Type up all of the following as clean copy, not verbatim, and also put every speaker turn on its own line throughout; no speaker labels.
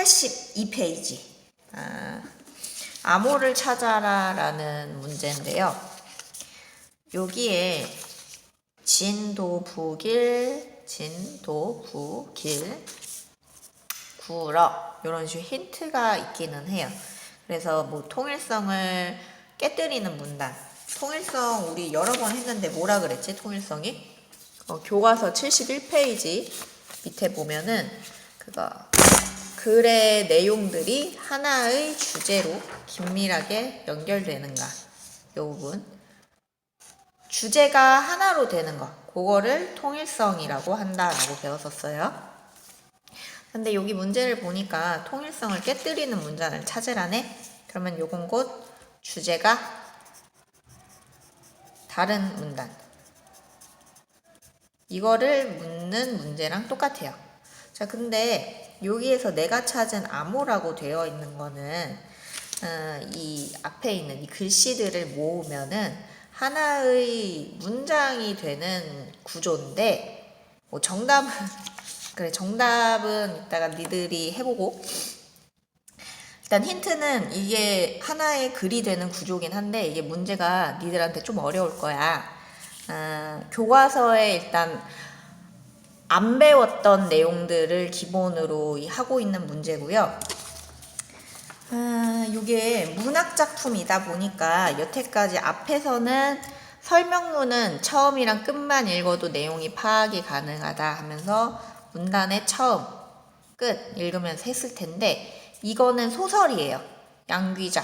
82페이지. 암호를 찾아라 라는 문제인데요. 여기에 진도부길, 구러 이런 식의 힌트가 있기는 해요. 그래서 뭐 통일성을 깨뜨리는 문단. 통일성 우리 여러 번 했는데 뭐라 그랬지? 통일성이? 교과서 71페이지 밑에 보면은 글의 내용들이 하나의 주제로 긴밀하게 연결되는가. 이 부분. 주제가 하나로 되는 거. 그거를 통일성이라고 한다라고 배웠었어요. 근데 여기 문제를 보니까 통일성을 깨뜨리는 문장을 찾으라네. 그러면 요건 곧 주제가 다른 문단. 이거를 묻는 문제랑 똑같아요. 자, 근데 여기에서 내가 찾은 암호라고 되어 있는 거는 이 앞에 있는 이 글씨들을 모으면은 하나의 문장이 되는 구조인데, 뭐 정답은 그래, 정답은 이따가 니들이 해보고, 일단 힌트는 이게 하나의 글이 되는 구조긴 한데 이게 문제가 니들한테 좀 어려울 거야. 교과서에 일단 안 배웠던 내용들을 기본으로 하고 있는 문제고요. 이게 문학작품이다 보니까 여태까지 앞에서는 설명문은 처음이랑 끝만 읽어도 내용이 파악이 가능하다 하면서 문단의 처음, 끝 읽으면서 했을 텐데, 이거는 소설이에요. 양귀자,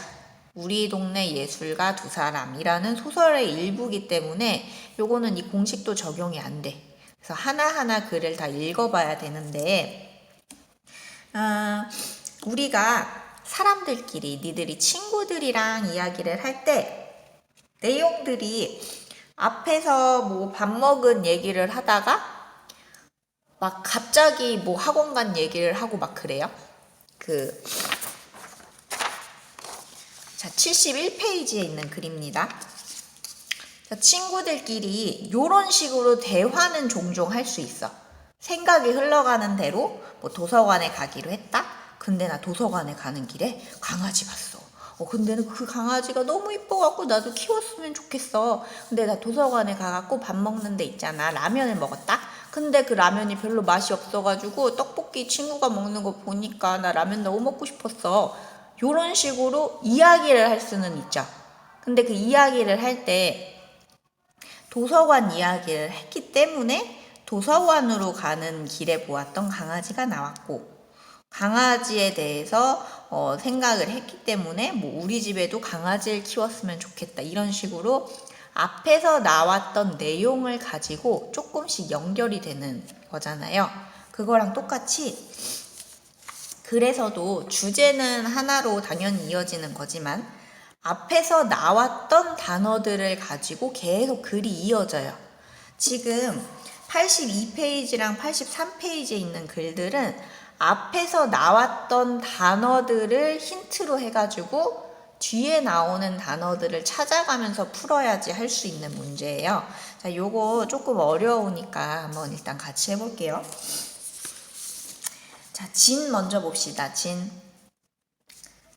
우리 동네 예술가 두 사람이라는 소설의 일부이기 때문에 요거는 이 공식도 적용이 안 돼. 그래서 하나하나 글을 다 읽어봐야 되는데, 우리가 사람들끼리, 니들이 친구들이랑 이야기를 할 때 내용들이 앞에서 뭐 밥 먹은 얘기를 하다가 막 갑자기 뭐 학원 간 얘기를 하고 막 그래요. 자, 71페이지에 있는 글입니다. 자, 친구들끼리 요런 식으로 대화는 종종 할 수 있어. 생각이 흘러가는 대로 뭐 도서관에 가기로 했다? 근데 나 도서관에 가는 길에 강아지 봤어. 근데 그 강아지가 너무 이뻐갖고 나도 키웠으면 좋겠어. 근데 나 도서관에 가갖고 밥 먹는 데 있잖아. 라면을 먹었다? 근데 그 라면이 별로 맛이 없어가지고 떡볶이 친구가 먹는 거 보니까 나 라면 너무 먹고 싶었어. 요런 식으로 이야기를 할 수는 있죠. 근데 그 이야기를 할 때 도서관 이야기를 했기 때문에 도서관으로 가는 길에 보았던 강아지가 나왔고, 강아지에 대해서 생각을 했기 때문에 뭐 우리 집에도 강아지를 키웠으면 좋겠다, 이런 식으로 앞에서 나왔던 내용을 가지고 조금씩 연결이 되는 거잖아요. 그거랑 똑같이 그래서도 주제는 하나로 당연히 이어지는 거지만 앞에서 나왔던 단어들을 가지고 계속 글이 이어져요. 지금 82페이지랑 83페이지에 있는 글들은 앞에서 나왔던 단어들을 힌트로 해가지고 뒤에 나오는 단어들을 찾아가면서 풀어야지 할 수 있는 문제예요. 자, 요거 조금 어려우니까 한번 일단 같이 해볼게요. 자, 진 먼저 봅시다. 진.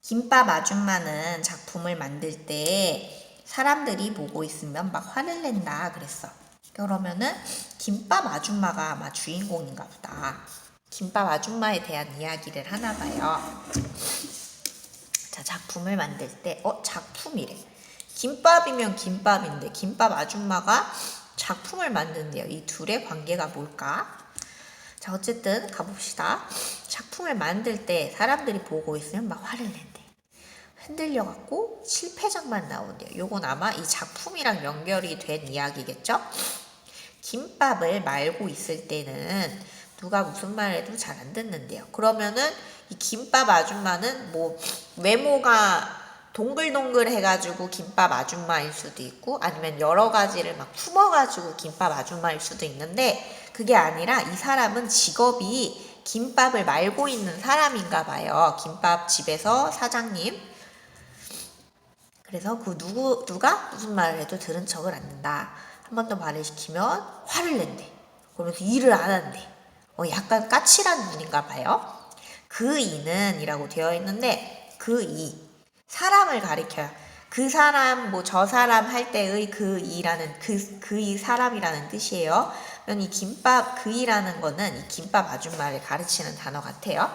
김밥 아줌마는 작품을 만들 때 사람들이 보고 있으면 막 화를 낸다 그랬어. 그러면은 김밥 아줌마가 아마 주인공인가 보다. 김밥 아줌마에 대한 이야기를 하나 봐요. 자, 작품을 만들 때 작품이래. 김밥이면 김밥인데 김밥 아줌마가 작품을 만든대요. 이 둘의 관계가 뭘까? 자, 어쨌든 가봅시다. 작품을 만들 때 사람들이 보고 있으면 막 화를 낸대. 흔들려갖고 실패작만 나온대요. 요건 아마 이 작품이랑 연결이 된 이야기겠죠? 김밥을 말고 있을 때는 누가 무슨 말 해도 잘 안 듣는데요. 그러면은 이 김밥 아줌마는 뭐 외모가 동글동글 해가지고 김밥 아줌마일 수도 있고, 아니면 여러 가지를 막 품어가지고 김밥 아줌마일 수도 있는데, 그게 아니라 이 사람은 직업이 김밥을 말고 있는 사람인가 봐요. 김밥집에서 사장님. 그래서 그 누가 무슨 말을 해도 들은 척을 않는다. 한 번 더 말을 시키면 화를 낸대. 그러면서 일을 안 한대. 약간 까칠한 분인가 봐요. 그 이는 이라고 되어 있는데 그 이 사람을 가리켜요. 그 사람 뭐 저 사람 할 때의 그 이라는 그 이 사람이라는 뜻이에요. 그럼 이 김밥 그 이라는 거는 이 김밥 아줌마를 가르치는 단어 같아요.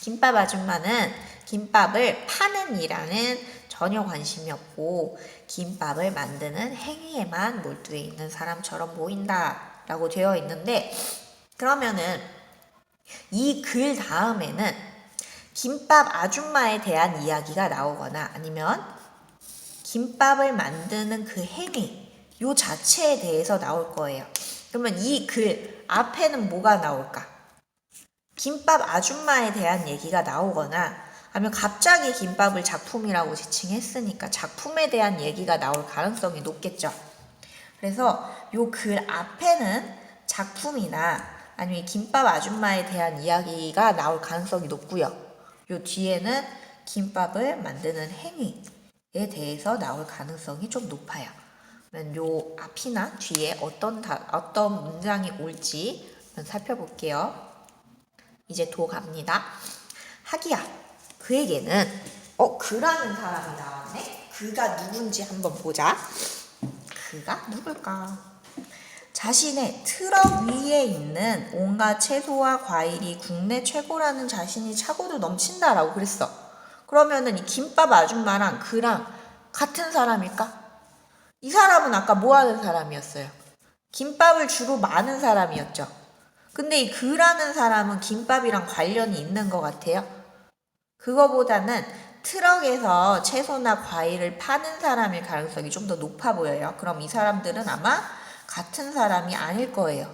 김밥 아줌마는 김밥을 파는 일에는 전혀 관심이 없고 김밥을 만드는 행위에만 몰두해 있는 사람처럼 보인다 라고 되어 있는데, 그러면은 이 글 다음에는 김밥 아줌마에 대한 이야기가 나오거나 아니면 김밥을 만드는 그 행위 요 자체에 대해서 나올 거예요. 그러면 이 글 앞에는 뭐가 나올까? 김밥 아줌마에 대한 얘기가 나오거나 아니면 갑자기 김밥을 작품이라고 지칭했으니까 작품에 대한 얘기가 나올 가능성이 높겠죠. 그래서 요 글 앞에는 작품이나 아니면 김밥 아줌마에 대한 이야기가 나올 가능성이 높고요. 요 뒤에는 김밥을 만드는 행위에 대해서 나올 가능성이 좀 높아요. 그러면 요 앞이나 뒤에 어떤 문장이 올지 살펴볼게요. 이제 도 갑니다. 하기야, 그에게는 그라는 사람이 나왔네. 그가 누군지 한번 보자. 그가 누굴까? 자신의 트럭 위에 있는 온갖 채소와 과일이 국내 최고라는 자신이 차고도 넘친다라고 그랬어. 그러면은 이 김밥 아줌마랑 그랑 같은 사람일까? 이 사람은 아까 뭐 하는 사람이었어요? 김밥을 주로 마는 사람이었죠. 근데 이 그라는 사람은 김밥이랑 관련이 있는 것 같아요. 그거보다는 트럭에서 채소나 과일을 파는 사람일 가능성이 좀 더 높아 보여요. 그럼 이 사람들은 아마 같은 사람이 아닐 거예요.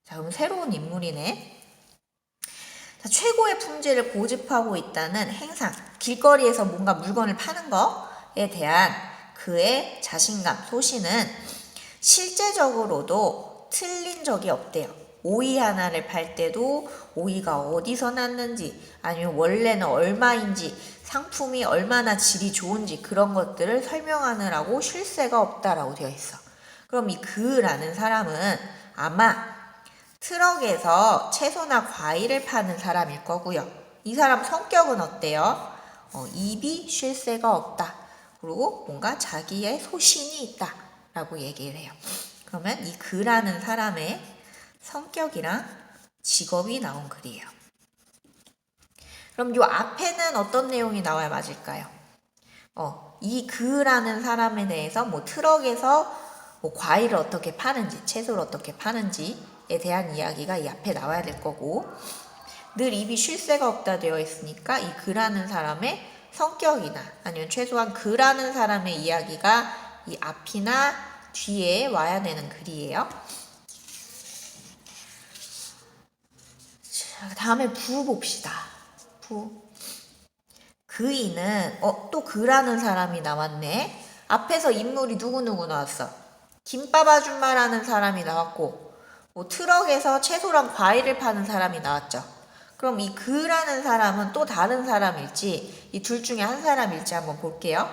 자, 그럼 새로운 인물이네. 자, 최고의 품질을 고집하고 있다는 행상, 길거리에서 뭔가 물건을 파는 거에 대한 그의 자신감, 소신은 실제적으로도 틀린 적이 없대요. 오이 하나를 팔 때도 오이가 어디서 났는지 아니면 원래는 얼마인지 상품이 얼마나 질이 좋은지 그런 것들을 설명하느라고 쉴 새가 없다라고 되어 있어. 그럼 이 그라는 사람은 아마 트럭에서 채소나 과일을 파는 사람일 거고요. 이 사람 성격은 어때요? 입이 쉴 새가 없다. 그리고 뭔가 자기의 소신이 있다 라고 얘기를 해요. 그러면 이 그라는 사람의 성격이랑 직업이 나온 글이에요. 그럼 요 앞에는 어떤 내용이 나와야 맞을까요? 이 그라는 사람에 대해서 뭐 트럭에서 뭐 과일을 어떻게 파는지, 채소를 어떻게 파는지에 대한 이야기가 이 앞에 나와야 될 거고, 늘 입이 쉴 새가 없다 되어 있으니까 이 그라는 사람의 성격이나 아니면 최소한 그라는 사람의 이야기가 이 앞이나 뒤에 와야 되는 글이에요. 다음에 부 봅시다. 부. 그이는 또 그라는 사람이 나왔네. 앞에서 인물이 누구누구 나왔어. 김밥 아줌마라는 사람이 나왔고 뭐 트럭에서 채소랑 과일을 파는 사람이 나왔죠. 그럼 이 그라는 사람은 또 다른 사람일지 이 둘 중에 한 사람일지 한번 볼게요.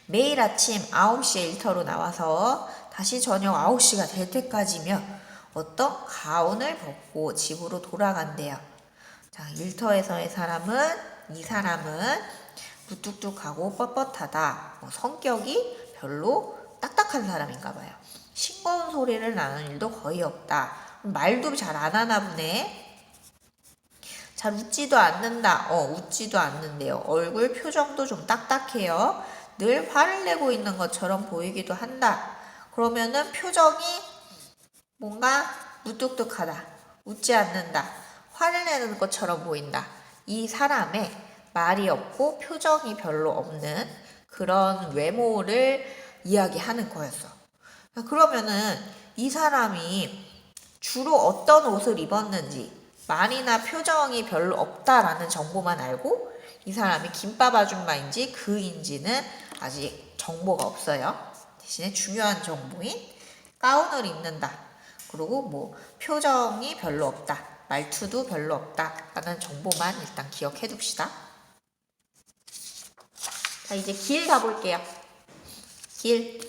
매일 아침 9시에 일터로 나와서 다시 저녁 9시가 될 때까지면 어떤 가운을 벗고 집으로 돌아간대요. 자, 일터에서의 이 사람은 무뚝뚝하고 뻣뻣하다. 성격이 별로 딱딱한 사람인가 봐요. 싱거운 소리를 나는 일도 거의 없다. 말도 잘 안 하나 보네. 잘 웃지도 않는다. 웃지도 않는데요. 얼굴 표정도 좀 딱딱해요. 늘 화를 내고 있는 것처럼 보이기도 한다. 그러면은 표정이 뭔가 무뚝뚝하다, 웃지 않는다, 화를 내는 것처럼 보인다. 이 사람의 말이 없고 표정이 별로 없는 그런 외모를 이야기하는 거였어. 그러면은 이 사람이 주로 어떤 옷을 입었는지 말이나 표정이 별로 없다라는 정보만 알고 이 사람이 김밥 아줌마인지 그인지는 아직 정보가 없어요. 대신에 중요한 정보인 가운을 입는다. 그리고 뭐 표정이 별로 없다. 말투도 별로 없다. 라는 정보만 일단 기억해 둡시다. 자, 이제 길 가볼게요. 길.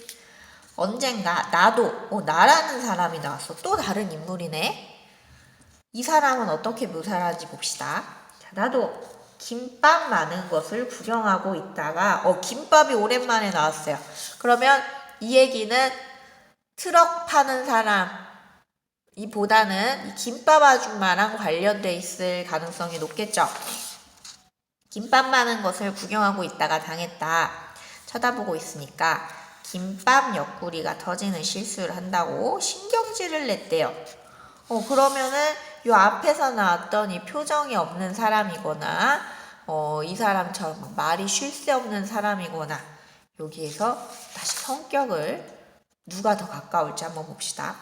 언젠가 나도 나라는 사람이 나왔어. 또 다른 인물이네. 이 사람은 어떻게 묘사하는지 봅시다. 자, 나도 김밥 많은 것을 구경하고 있다가 김밥이 오랜만에 나왔어요. 그러면 이 얘기는 트럭 파는 사람 이보다는 이 김밥 아줌마랑 관련돼 있을 가능성이 높겠죠. 김밥 많은 것을 구경하고 있다가 당했다. 쳐다보고 있으니까 김밥 옆구리가 터지는 실수를 한다고 신경질을 냈대요. 그러면은 요 앞에서 나왔던 이 표정이 없는 사람이거나 이 사람처럼 말이 쉴 새 없는 사람이거나 여기에서 다시 성격을 누가 더 가까울지 한번 봅시다.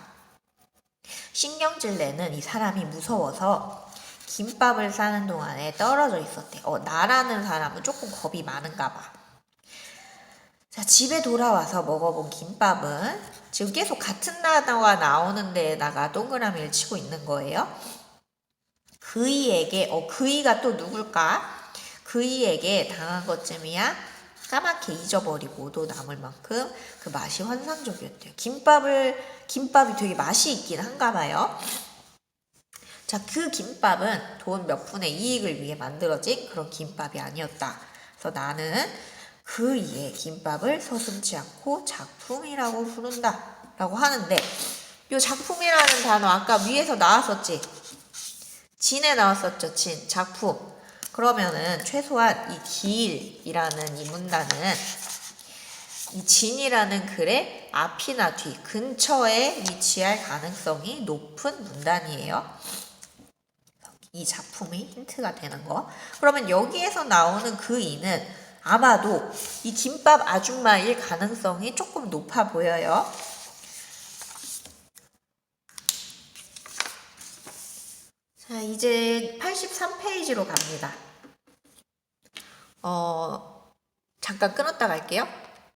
신경질 내는 이 사람이 무서워서 김밥을 싸는 동안에 떨어져 있었대. 나라는 사람은 조금 겁이 많은가 봐. 자, 집에 돌아와서 먹어본 김밥은 지금 계속 같은 단어가 나오는 데에다가 동그라미를 치고 있는 거예요. 그이에게, 그이가 또 누굴까? 그이에게 당한 것쯤이야 까맣게 잊어버리고도 남을 만큼 그 맛이 환상적이었대요. 김밥이 되게 맛이 있긴 한가 봐요. 자, 그 김밥은 돈 몇 푼의 이익을 위해 만들어진 그런 김밥이 아니었다. 그래서 나는 그이의 김밥을 서슴지 않고 작품이라고 부른다 라고 하는데, 이 작품이라는 단어 아까 위에서 나왔었지? 진에 나왔었죠. 진, 작품. 그러면은 최소한 이 길이라는 이 문단은 이 진이라는 글의 앞이나 뒤, 근처에 위치할 가능성이 높은 문단이에요. 이 작품이 힌트가 되는 거. 그러면 여기에서 나오는 그 이는 아마도 이 김밥 아줌마일 가능성이 조금 높아 보여요. 자, 이제 83페이지로 갑니다. 잠깐 끊었다 갈게요.